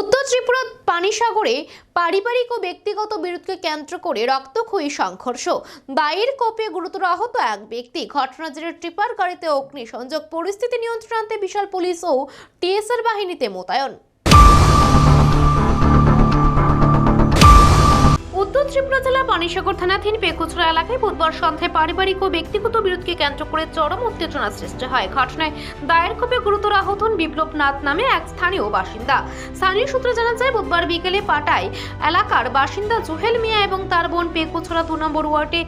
উত্তর ত্রিপুরা পানিসাগরে পারিবারিক ও ব্যক্তিগত বিরোধকে কেন্দ্র করে রক্তক্ষয়ী সংঘর্ষ। দায়ের কোপে গুরুতর আহত এক ব্যক্তি। ঘটনার জেরে ট্রিপার গাড়িতে অগ্নিসংযোগ। পরিস্থিতি নিয়ন্ত্রণে আনতে বিশাল পুলিশ ও টিএসআর বাহিনীতে মোতায়েন। উত্তর ত্রিপুরা জেলা পানিসাগর থানাধীন পেকুচরা এলাকায় বুধবার সন্ধ্যায় পারিবারিক ও ব্যক্তিগত বিরোধকে কেন্দ্র করে চরম উত্তেজনা সৃষ্টি হয়। ঘটনায় দায়ের কোপে গুরুতর আহত হন বিপ্লব নাথ নামে এক স্থানীয় বাসিন্দা। স্থানীয় সূত্রে জানা যায়, বুধবার বিকেলে পাটাই এলাকার বাসিন্দা জুহেল মিয়া এবং তার বোন পেকুচরা 2 নম্বর ওয়ার্ডে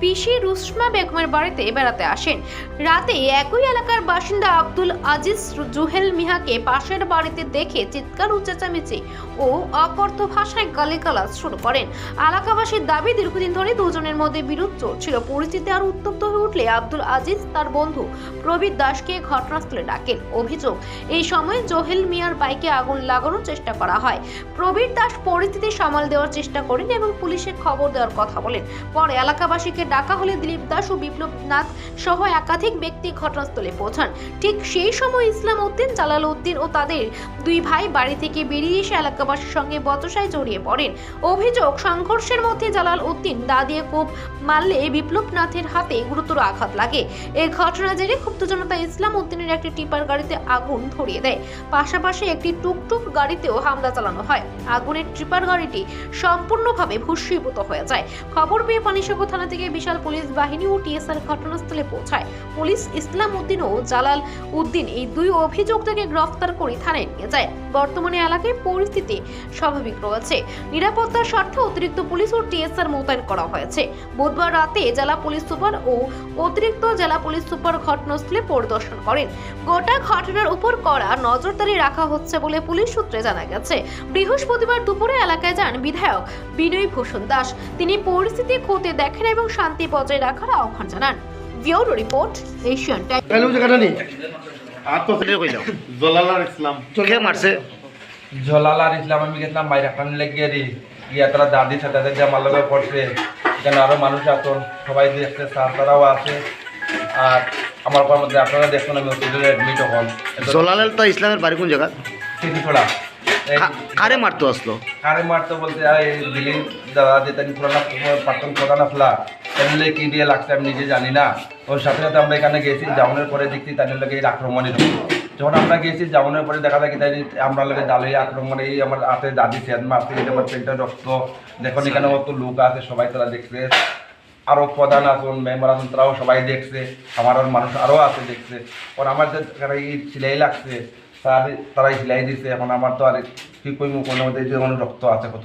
পিসি রুসমা বেগমের বাড়িতে বেড়াতে আসেন। রাতে একই এলাকার বাসিন্দা আব্দুল আজিজ জুহেল মিয়াকে পাশের বাড়িতে দেখে চিৎকার ও চেঁচামেচি ও অকথ্য ভাষায় গালিগালাজ শুরু করেন। এলাকাবাসীর দাবি, দীর্ঘদিন ধরে দুজনের মধ্যে বিরোধ চলছিল। পরিস্থিতি আরো উত্তপ্ত হয়ে উঠলে আব্দুল আজিজ তার বন্ধু প্রবীর দাসকে ঘটনাস্থলে ডাকেন। অভিযোগ, এই সময় জুহেল মিয়ার বাইকে আগুন লাগানোর চেষ্টা করা হয়। প্রবীর দাস পরিস্থিতি সামাল দেওয়ার চেষ্টা করেন এবং পুলিশে খবর দেওয়ার কথা বলেন। পরে এলাকাবাসীকে ডাকা হলে দিলীপ দাস ও বিপ্লব নাথ সহ একাধিক ব্যক্তি ঘটনাস্থলে পৌঁছান। ঠিক সেই সময় ইসলাম উদ্দিন, জালাল উদ্দিন ও তাদের 2 ভাই বাড়ি থেকে বেরিয়ে এসে এলাকাবাসীর সঙ্গে বচসায় জড়িয়ে পড়েন। অভিযোগ, সংঘর্ষের মধ্যে জালাল উদ্দিন দা দিয়ে কোপ মারলে বিপ্লব নাথের হাতে গুরুতর আঘাত লাগে। এই ঘটনার জেরে ক্ষুব্ধ জনতা ইসলাম উদ্দিনের একটি টিপার গাড়িতে আগুন ধরিয়ে দেয়। পাশাপাশি একটি টুকটুক গাড়িতেও হামলা চালানো হয়। আগুনের ট্রিপার গাড়িটি সম্পূর্ণভাবে ভস্মীভূত হয়ে যায়। খবর পেয়ে পানিসাগর থানা থেকে বিশাল পুলিশ বাহিনী ও টিএসআর ঘটনাস্থলে পৌঁছায়। পুলিশ ইসলাম উদ্দিন ও জালাল উদ্দিন এই 2 অভিযুক্তকে গ্রেফতার করে থানায় নিয়ে যায়। বর্তমানে এলাকায় পরিস্থিতি স্বাভাবিক রয়েছে। নিরাপত্তার স্বার্থে অতিরিক্ত পুলিশ ও টিএসআর মোতায়েন করা হয়েছে। বুধবার রাতে জেলা পুলিশ সুপার ও অতিরিক্ত জেলা পুলিশ সুপার ঘটনাস্থলে পরিদর্শন করেন। গোটা ঘটনার উপর কড়া নজরদারি রাখা হচ্ছে বলে পুলিশ সূত্রে জানা গেছে। বৃহস্পতিবার দুপুরে এলাকায় যান বিধায়ক বিনয় ভূষণ দাস। তিনি পরিস্থিতি খতিয়ে দেখেন এবং শান্তি বজায় রাখার আহ্বান জানান। Bureau report, Asian Times. জলালার ইসলাম আমি গেছিলাম বাইরে খান লেগে গিয়া তারা দাদি সাথে যে আমার লগে পড়ছে, এখানে আরো মানুষ আছেন, সবাই দেখছে, স্যার তারাও আছে। আর আমার মধ্যে আপনারা দেখুন আমি হসপিটালে অ্যাডমিট হন। জলালাল তো ইসলামের বাড়ি কোন জায়গা? টিকিছড়া। কারে মারতো আসলো? কারে মারতো বলতে দিলি দাদা যে তাই পুরানা প্রাক্তন প্রধান আসলা তাহলে কি দিয়ে লাগছে আমি নিজে জানি না। ওর সাথে সাথে আমরা এখানে গেছি, যাওয়ানোর পরে দেখছি তাদের লোক এই আক্রমণের। যখন আমরা গেছি যাওয়ানোর পরে দেখা যায় কি তাই আমরা লোকের দালে আক্রমণ, এই আমার হাতে দাদি সেদ মারছে, আমার পেটটা রক্ত দেখুন, এখানে অত লোক আছে, সবাই তারা দেখছে। আরও প্রধান আসুন, মেম্বার আসুন, তারাও সবাই দেখছে। আমার মানুষ আরও আছে দেখছে। ওর আমার যে এই সিলাই লাগছে তারাই সিলাই দিচ্ছে। এখন আমার তো আর কি কইমু, কোনো মধ্যে যে রক্ত আছে কত।